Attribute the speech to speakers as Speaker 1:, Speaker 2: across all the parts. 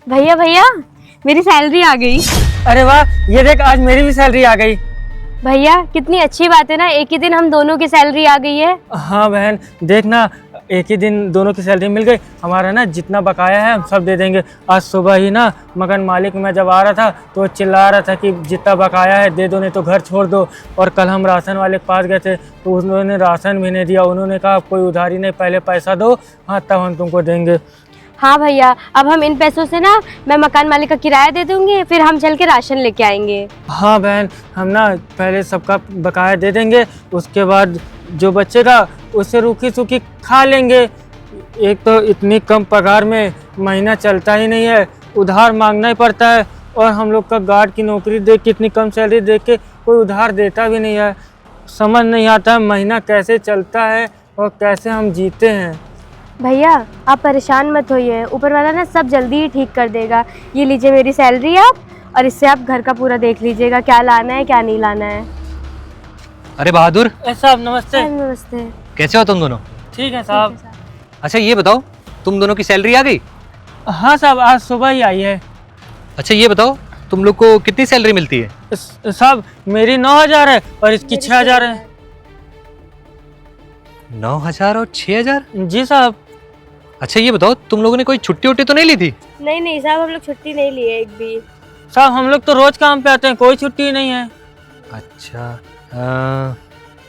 Speaker 1: भैया भैया, मेरी सैलरी आ गई।
Speaker 2: अरे वाह, ये देख आज मेरी भी सैलरी आ गई।
Speaker 1: भैया कितनी अच्छी बात है ना, एक ही दिन हम दोनों की सैलरी आ गई है।
Speaker 2: हाँ बहन, देख ना, एक ही दिन दोनों की सैलरी मिल गई। हमारा ना जितना बकाया है हम सब दे देंगे। आज सुबह ही ना मकान मालिक मैं जब आ रहा था तो वो चिल्ला रहा था कि जितना बकाया है दे दो, नहीं तो घर छोड़ दो। और कल हम राशन वाले के पास गए थे तो उन्होंने राशन भी नहीं दिया। उन्होंने कहा कोई उधारी नहीं, पहले पैसा दो, हाँ तब हम तुमको देंगे।
Speaker 1: हाँ भैया, अब हम इन पैसों से ना मैं मकान मालिक का किराया दे दूंगी, फिर हम चल के राशन लेके आएंगे।
Speaker 2: हाँ बहन, हम ना पहले सबका बकाया दे देंगे, उसके बाद जो बचेगा उससे रूखी सूखी खा लेंगे। एक तो इतनी कम पगार में महीना चलता ही नहीं है, उधार मांगना ही पड़ता है। और हम लोग का गार्ड की नौकरी देख के, इतनी कम सैलरी देख के कोई उधार देता भी नहीं है। समझ नहीं आता है महीना कैसे चलता है और कैसे हम जीते हैं।
Speaker 1: भैया आप परेशान मत होइए, ऊपर वाला ना सब जल्दी ही ठीक कर देगा। ये लीजिए मेरी सैलरी आप, और इससे आप घर का पूरा देख लीजिएगा, क्या लाना है क्या नहीं लाना है।
Speaker 3: अरे बहादुर,
Speaker 2: साहब नमस्ते।
Speaker 1: नमस्ते।
Speaker 3: कैसे हो तुम दोनों?
Speaker 2: ठीक है साहब।
Speaker 3: अच्छा ये बताओ, तुम दोनों की सैलरी आ गई?
Speaker 2: हाँ साहब, आज सुबह ही आई है।
Speaker 3: अच्छा ये बताओ, तुम लोग को कितनी सैलरी मिलती है?
Speaker 2: साहब मेरी 9,000 है और इसकी 6,000 है।
Speaker 3: 9,000 और 6,000?
Speaker 2: जी साहब।
Speaker 3: अच्छा ये बताओ, तुम लोगों ने कोई छुट्टी उट्टी तो नहीं ली थी?
Speaker 1: नहीं नहीं साहब, हम लोग छुट्टी नहीं लिए एक भी।
Speaker 2: साहब हम लोग तो रोज काम पे आते हैं, कोई छुट्टी नहीं है।
Speaker 3: अच्छा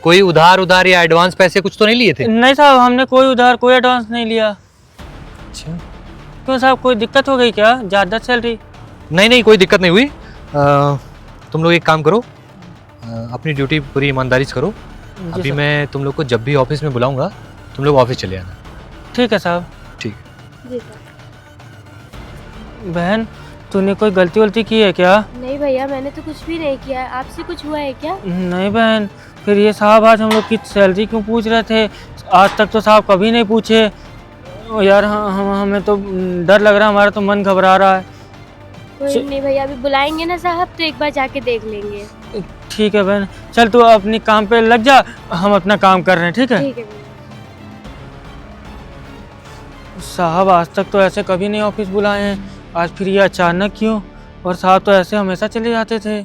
Speaker 3: कोई उधार या एडवांस पैसे कुछ तो नहीं लिए थे?
Speaker 2: नहीं साहब, हमने कोई उधार कोई एडवांस नहीं लिया।
Speaker 3: अच्छा।
Speaker 2: क्यों साहब, कोई दिक्कत हो गई क्या? ज़्यादा सैलरी?
Speaker 3: नहीं कोई दिक्कत नहीं हुई। तुम लोग एक काम करो, अपनी ड्यूटी पूरी ईमानदारी से करो। अभी मैं तुम लोग को जब भी ऑफिस में बुलाऊंगा तुम लोग ऑफिस चले आना।
Speaker 2: ठीक है साहब।
Speaker 3: ठीक है।
Speaker 2: बहन तूने कोई गलती वलती की है क्या?
Speaker 1: नहीं भैया, मैंने तो कुछ भी नहीं किया है। आपसे कुछ हुआ है क्या?
Speaker 2: नहीं बहन, फिर ये साहब आज हम लोग की सैलरी क्यों पूछ रहे थे? आज तक तो साहब कभी नहीं पूछे। यार हमें तो डर लग रहा है, हमारा तो मन घबरा रहा है।
Speaker 1: कोई नहीं भैया, अभी बुलाएंगे ना साहब तो एक बार जाके देख लेंगे।
Speaker 2: ठीक है बहन, चल तू अपनी काम पे लग जा, हम अपना काम कर रहे हैं। ठीक है
Speaker 1: ठीक है भैया।
Speaker 2: साहब आज तक तो ऐसे कभी नहीं ऑफिस बुलाए हैं, आज फिर ये अचानक क्यों? और साहब तो ऐसे हमेशा चले जाते थे,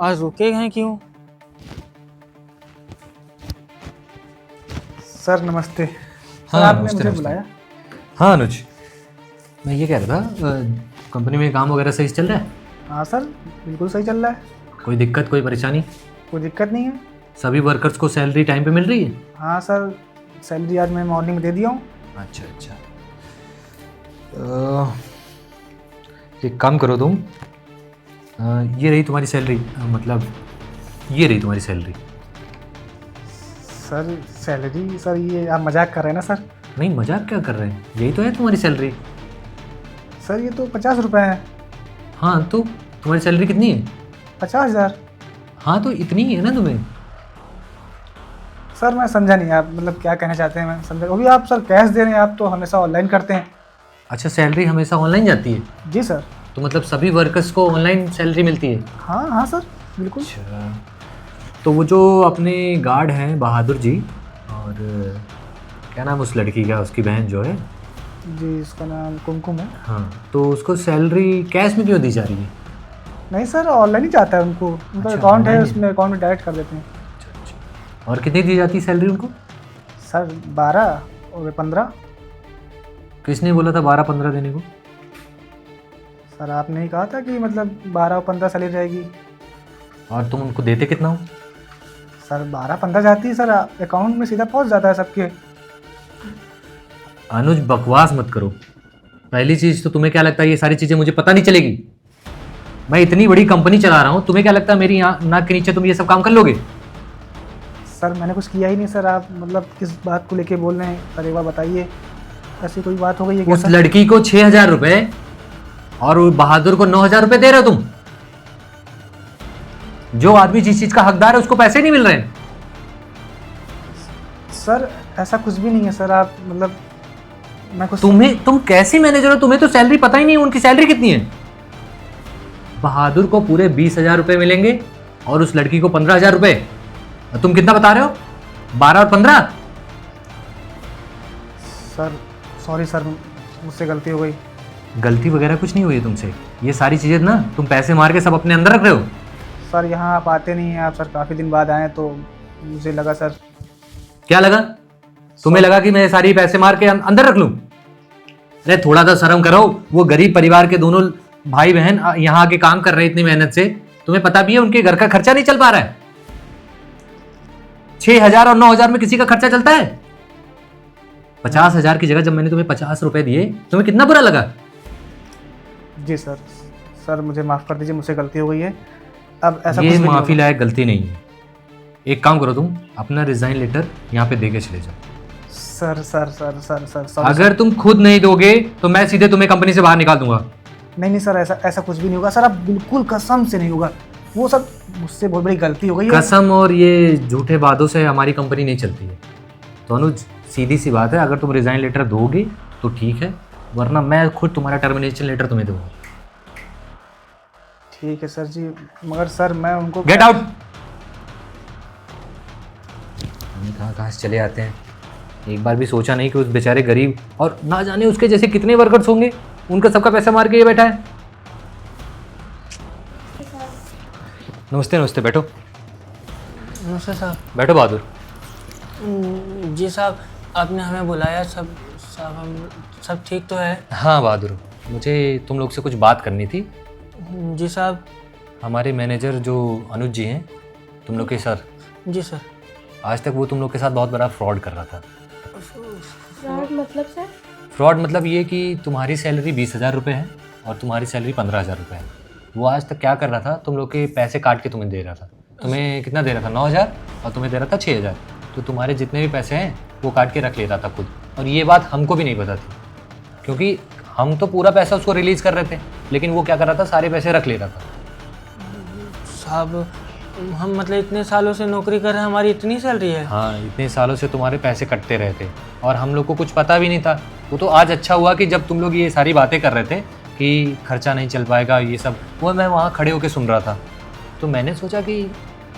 Speaker 2: आज रुके हैं क्यों?
Speaker 4: सर नमस्ते। सर
Speaker 3: हाँ,
Speaker 4: आपने
Speaker 3: नमस्ते,
Speaker 4: मुझे
Speaker 3: नमस्ते।
Speaker 4: बुलाया?
Speaker 3: हाँ अनुज, मैं ये कह रहा था, कंपनी में काम वगैरह सही से चल रहा है?
Speaker 4: हाँ सर, बिल्कुल सही चल रहा है,
Speaker 3: कोई दिक्कत कोई परेशानी?
Speaker 4: कोई दिक्कत नहीं है।
Speaker 3: सभी वर्कर्स को सैलरी टाइम पे मिल रही है?
Speaker 4: हाँ सर, सैलरी आज मैं मॉर्निंग में दे दिया हूँ।
Speaker 3: अच्छा। एक काम करो तुम, ये रही तुम्हारी सैलरी, मतलब ये रही तुम्हारी सैलरी।
Speaker 4: सर सैलरी, सर ये आप मजाक कर रहे हैं ना सर?
Speaker 3: नहीं मजाक क्या कर रहे हैं, यही तो है तुम्हारी सैलरी।
Speaker 4: सर ये तो 50 रुपये है।
Speaker 3: हाँ तो तुम्हारी सैलरी कितनी है?
Speaker 4: 50,000।
Speaker 3: हाँ तो इतनी ही है ना तुम्हें।
Speaker 4: सर मैं समझा नहीं, आप मतलब क्या कहना चाहते हैं? मैं समझा, वो भी आप सर कैश दे रहे हैं, आप तो हमेशा ऑनलाइन करते हैं।
Speaker 3: अच्छा सैलरी हमेशा ऑनलाइन जाती है?
Speaker 4: जी सर।
Speaker 3: तो मतलब सभी वर्कर्स को ऑनलाइन सैलरी मिलती है?
Speaker 4: हाँ हाँ सर, बिल्कुल।
Speaker 3: अच्छा, तो वो जो अपने गार्ड हैं बहादुर जी, और क्या नाम उस लड़की का, उसकी बहन जो है?
Speaker 4: जी उसका नाम कुमकुम है।
Speaker 3: हाँ, तो उसको सैलरी कैश में क्यों दी जा रही है?
Speaker 4: नहीं सर, ऑनलाइन ही जाता है उनको, उनका
Speaker 3: अच्छा,
Speaker 4: अकाउंट है,
Speaker 3: online ही।
Speaker 4: उसमें अकाउंट में डायरेक्ट कर देते हैं।
Speaker 3: अच्छा। और कितनी दी जाती है सैलरी उनको?
Speaker 4: सर 12 और 15।
Speaker 3: किसने बोला था 12-15 देने को?
Speaker 4: सर आपने ही कहा था कि मतलब 12 और 15 सैलरी रहेगी।
Speaker 3: और तुम उनको देते कितना हो?
Speaker 4: सर 12-15 जाती है सर, अकाउंट में सीधा पहुंच जाता है सबके।
Speaker 3: अनुज बकवास मत करो। पहली चीज तो तुम्हें क्या लगता है ये सारी चीजें मुझे पता नहीं चलेगी? मैं इतनी बड़ी कंपनी चला रहा हूँ, तुम्हें क्या लगता है मेरी नाक के नीचे तुम ये सब काम कर लोगे?
Speaker 4: सर मैंने कुछ किया ही नहीं सर, आप मतलब किस बात को लेके बोल रहे हैं? सर एक बार बताइए, ऐसी कोई बात हो गई है क्या
Speaker 3: उस
Speaker 4: सर?
Speaker 3: लड़की को 6,000 रुपए और बहादुर को 9,000 रुपए दे रहे हो तुम। जो आदमी जिस चीज का हकदार है उसको पैसे नहीं मिल रहे हैं।
Speaker 4: सर ऐसा कुछ भी नहीं है सर, आप मतलब मैं कुछ
Speaker 3: तुम कैसी मैनेजर हो, तुम्हें तो सैलरी पता ही नहीं है उनकी सैलरी कितनी है। बहादुर को पूरे 20,000 रुपए मिलेंगे और उस लड़की को 15,000 रुपए। तुम कितना बता रहे हो? 12 और 15?
Speaker 4: सर सॉरी सर, मुझसे गलती हो गई।
Speaker 3: गलती वगैरह कुछ नहीं हुई है तुमसे। ये सारी चीज़ें ना तुम पैसे मार के सब अपने अंदर रख रहे हो।
Speaker 4: सर यहाँ आप आते नहीं हैं, आप सर काफ़ी दिन बाद आए तो मुझे लगा सर।
Speaker 3: क्या लगा? तुम्हें लगा कि मैं सारी पैसे मार के अंदर रख लूं? अरे थोड़ा सा शर्म करो। वो गरीब परिवार के दोनों भाई बहन यहाँ आके काम कर रहे हैं इतनी मेहनत से। तुम्हें पता भी है उनके घर का खर्चा नहीं चल पा रहा है। 6,000 और 9,000 में किसी का खर्चा चलता है? 50,000 की जगह जब मैंने तुम्हें 50 रुपए दिए, तुम्हें कितना बुरा लगा?
Speaker 4: जी सर, सर मुझे माफ़ कर दीजिए, मुझसे गलती हो गई है। अब ऐसा
Speaker 3: ये
Speaker 4: कुछ भी नहीं
Speaker 3: माफी
Speaker 4: होगा।
Speaker 3: लायक गलती नहीं है। एक काम करो, तुम अपना रिजाइन लेटर यहाँ पे दे के चले जाओ।
Speaker 4: Sir sir sir sir sir sir
Speaker 3: अगर तुम खुद नहीं दोगे तो मैं सीधे तुम्हें कंपनी से बाहर निकाल दूंगा।
Speaker 4: नहीं सर, ऐसा ऐसा कुछ भी नहीं होगा सर, आप बिल्कुल कसम से नहीं होगा। वो सब मुझसे बहुत बड़ी गलती हो गई है।
Speaker 3: कसम और ये झूठे वादों से हमारी कंपनी नहीं चलती है। तो अनुज, सीधी सी बात है, अगर तुम रिजाइन लेटर दोगे तो ठीक है, वरना मैं खुद तुम्हारा टर्मिनेशन लेटर तुम्हें दूंगा।
Speaker 4: ठीक है सर जी, मगर सर मैं उनको
Speaker 3: गेट आउट। कहाँ से चले आते हैं। एक बार भी सोचा नहीं कि उस बेचारे गरीब और ना जाने उसके जैसे कितने वर्कर्स होंगे, उनका सबका पैसा मार के ये बैठा है। नमस्ते नमस्ते, बैठो
Speaker 2: नमस्ते साहब।
Speaker 3: बैठो बहादुर।
Speaker 2: जी साहब, आपने हमें बुलाया। साहब हम सब ठीक तो है?
Speaker 3: हाँ बहादुर, मुझे तुम लोग से कुछ बात करनी थी।
Speaker 2: जी साहब।
Speaker 3: हमारे मैनेजर जो अनुज जी हैं, तुम लोग के सर,
Speaker 2: जी सर।
Speaker 3: आज तक वो तुम लोग के साथ बहुत बड़ा फ्रॉड कर रहा था।
Speaker 1: फ्रॉड मतलब सर?
Speaker 3: फ्रॉड मतलब ये कि तुम्हारी सैलरी 20,000 रुपये है और तुम्हारी सैलरी 15,000 रुपये है। वो आज तक क्या कर रहा था, तुम लोग के पैसे काट के तुम्हें दे रहा था। तुम्हें कितना दे रहा था? 9,000, और तुम्हें दे रहा था 6,000। तो तुम्हारे जितने भी पैसे हैं वो काट के रख ले रहा था खुद। और ये बात हमको भी नहीं पता थी, क्योंकि हम तो पूरा पैसा उसको रिलीज़ कर रहे थे, लेकिन वो क्या कर रहा था, सारे पैसे रख ले रहा था।
Speaker 2: साहब हम मतलब इतने सालों से नौकरी कर रहे हैं, हमारी इतनी सैलरी है?
Speaker 3: हाँ, इतने सालों से तुम्हारे पैसे कटते रहे थे और हम लोग को कुछ पता भी नहीं था। वो तो आज अच्छा हुआ कि जब तुम लोग ये सारी बातें कर रहे थे कि खर्चा नहीं चल पाएगा ये सब, वो मैं वहाँ खड़े होकर सुन रहा था। तो मैंने सोचा कि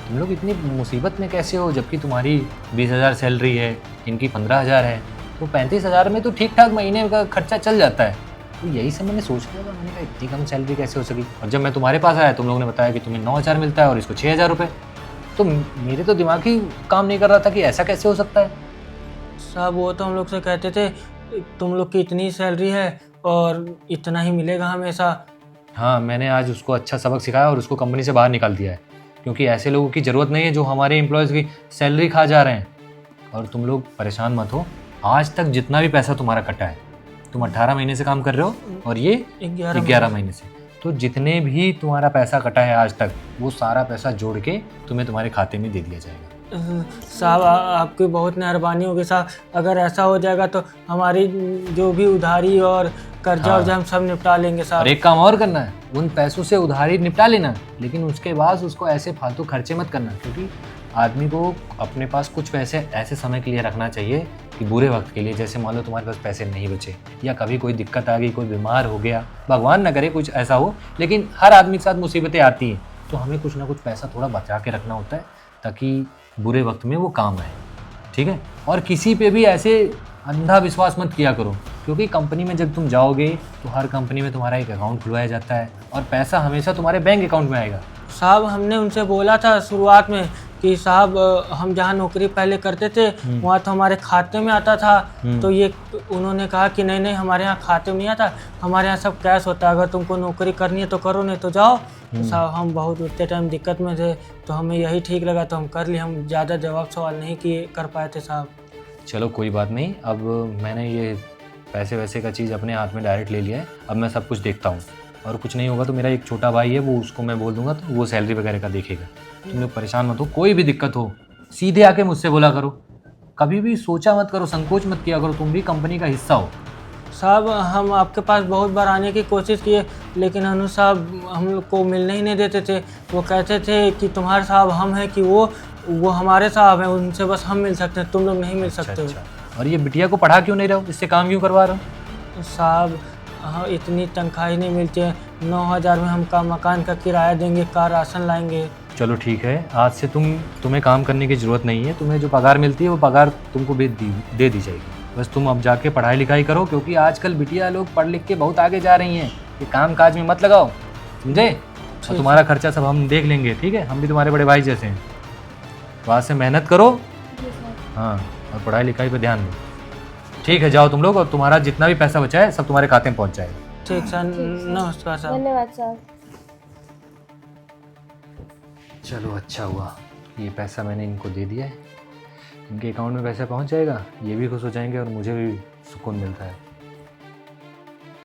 Speaker 3: तुम लोग इतनी मुसीबत में कैसे हो, जबकि तुम्हारी 20,000 सैलरी है, इनकी 15,000 है, तो 35,000 में तो ठीक ठाक महीने का खर्चा चल जाता है। तो यही सब मैंने सोच लिया था। मैंने कहा इतनी कम सैलरी कैसे हो सकी। और जब मैं तुम्हारे पास आया, तुम लोगों ने बताया कि तुम्हें 9,000 मिलता है और इसको 6,000 रुपये। तो मेरे तो दिमाग ही काम नहीं कर रहा था कि ऐसा कैसे हो सकता है।
Speaker 2: साहब वो तो हम लोग से कहते थे तुम लोग की इतनी सैलरी है और इतना ही मिलेगा हमेशा।
Speaker 3: हाँ, मैंने आज उसको अच्छा सबक सिखाया और उसको कंपनी से बाहर निकाल दिया है, क्योंकि ऐसे लोगों की ज़रूरत नहीं है जो हमारे एम्प्लॉयज़ की सैलरी खा जा रहे हैं। और तुम लोग परेशान मत हो, आज तक जितना भी पैसा तुम्हारा कटा है, तुम 18 महीने से काम कर रहे हो और ये 11 महीने से, तो जितने भी तुम्हारा पैसा कटा है आज तक, वो सारा पैसा जोड़ के तुम्हें तुम्हारे खाते में दे दिया जाएगा।
Speaker 2: साहब आपकी बहुत मेहरबानी होगी साहब। अगर ऐसा हो जाएगा तो हमारी जो भी उधारी और कर्जा
Speaker 3: हाँ।
Speaker 2: वर्जा हम सब निपटा लेंगे
Speaker 3: और
Speaker 2: साहब।
Speaker 3: एक काम और करना है, उन पैसों से उधारी निपटा लेना, लेकिन उसके बाद उसको ऐसे फालतू खर्चे मत करना, क्योंकि आदमी को अपने पास कुछ पैसे ऐसे समय के लिए रखना चाहिए कि बुरे वक्त के लिए, जैसे मान लो तुम्हारे पास पैसे नहीं बचे या कभी कोई दिक्कत आ गई, कोई बीमार हो गया, भगवान ना करे कुछ ऐसा हो, लेकिन हर आदमी के साथ मुसीबतें आती हैं, तो हमें कुछ ना कुछ पैसा थोड़ा बचा के रखना होता है ताकि बुरे वक्त में वो काम आए। ठीक है? और किसी पे भी ऐसे अंधा विश्वास मत किया करो, क्योंकि कंपनी में जब तुम जाओगे तो हर कंपनी में तुम्हारा एक अकाउंट खुलवाया जाता है और पैसा हमेशा तुम्हारे बैंक अकाउंट में आएगा।
Speaker 2: साहब हमने उनसे बोला था शुरुआत में कि साहब हम जहाँ नौकरी पहले करते थे वहाँ तो हमारे खाते में आता था, तो ये उन्होंने कहा कि नहीं हमारे यहाँ खाते में नहीं आता, हमारे यहाँ सब कैश होता है, अगर तुमको नौकरी करनी है तो करो, नहीं तो जाओ। तो साहब हम बहुत उतने टाइम दिक्कत में थे, तो हमें यही ठीक लगा तो हम कर लिए। हम ज़्यादा जवाब सवाल नहीं किए कर पाए थे साहब।
Speaker 3: चलो कोई बात नहीं, अब मैंने ये पैसे वैसे का चीज़ अपने हाथ में डायरेक्ट ले लिया है, अब मैं सब कुछ देखता हूँ, और कुछ नहीं होगा तो मेरा एक छोटा भाई है, वो उसको मैं बोल दूंगा तो वो सैलरी वगैरह का देखेगा। तुम लोग परेशान मत हो, कोई भी दिक्कत हो सीधे आके मुझसे बोला करो, कभी भी सोचा मत करो, संकोच मत किया करो, तुम भी कंपनी का हिस्सा हो।
Speaker 2: साहब हम आपके पास बहुत बार आने की कोशिश किए, लेकिन अनु साहब हम लोग को मिलने ही नहीं देते थे। वो कहते थे कि तुम्हारे साहब हम हैं कि वो हमारे साहब हैं, उनसे बस हम मिल सकते हैं, तुम लोग नहीं मिल सकते हो।
Speaker 3: और ये बिटिया को पढ़ा क्यों नहीं रहे हो, इससे काम क्यों करवा रहे हो?
Speaker 2: साहब हाँ इतनी तनख्वाह ही नहीं मिलती है, 9,000 में हम का मकान का किराया देंगे, कार राशन लाएंगे।
Speaker 3: चलो ठीक है, आज से तुम्हें काम करने की ज़रूरत नहीं है, तुम्हें जो पगार मिलती है वो पगार तुमको दे दी जाएगी। बस तुम अब जाके पढ़ाई लिखाई करो, क्योंकि आजकल बिटिया लोग पढ़ लिख के बहुत आगे जा रही हैं। ये काम काज में मत लगाओ, समझे? और तुम्हारा खर्चा सब हम देख लेंगे, ठीक है? हम भी तुम्हारे बड़े भाई जैसे हैं। तो आज से मेहनत करो, हाँ, और पढ़ाई लिखाई पे ध्यान दो। ठीक है, जाओ तुम लोग, और तुम्हारा जितना भी पैसा बचा है सब तुम्हारे खाते में पहुंच जाएगा।
Speaker 2: ठीक सर, नमस्कार सर।
Speaker 1: धन्यवाद सर।
Speaker 3: चलो अच्छा हुआ, ये पैसा मैंने इनको दे दिया है। इनके अकाउंट में पैसा पहुंच जाएगा, ये भी खुश हो जाएंगे और मुझे भी सुकून मिलता है।